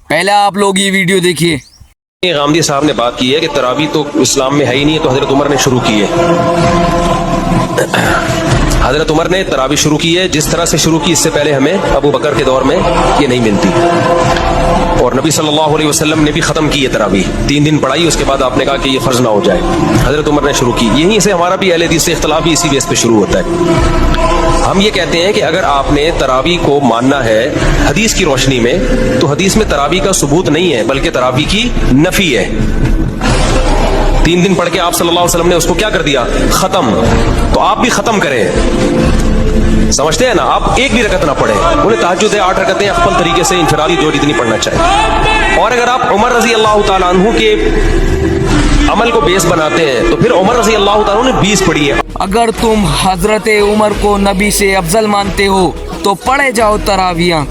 पहले आप लोग ये वीडियो देखिए. गामदी साहब ने बात की है कि तरावी तो इस्लाम में है ही नहीं है, तो हजरत उमर ने शुरू की है. हजरत उमर ने तरावी शुरू की है, जिस तरह से शुरू की इससे पहले हमें अबू बकर के दौर में ये नहीं मिलती. और नबी सल्लल्लाहु अलैहि वसल्लम ने भी ख़त्म की है तरावी, 3 दिन पढ़ाई, उसके बाद आपने कहा कि ये फ़र्ज ना हो जाए. हजरत उमर ने शुरू की. यहीं से हमारा भी अहले हदीस से इख्तिलाफ भी इसी बेस पे शुरू होता है. हम ये कहते हैं कि अगर आपने तरावी को मानना है हदीस की रोशनी में, तो हदीस में तरावी का सबूत नहीं है बल्कि तरावी की नफी है. 3 दिन पढ़ के आप सल्लल्लाहु अलैहि वसल्लम ने उसको क्या कर दिया? खत्म. तो आप भी खत्म करें. समझते हैं ना? आप एक भी रकत ना पढ़े. उन्हें तहज्जुद है 8 रकतें अफल तरीके से इंफरादी जो जितनी पढ़ना चाहिए. और अगर आप उमर रजी अल्लाह तआला अन्हु के अमल को बेस बनाते हैं तो फिर उमर रजी अल्लाह तआला ने 20 पढ़ी है. अगर तुम हजरत उमर को नबी से अफजल मानते हो तो पढ़े जाओ तरावियां.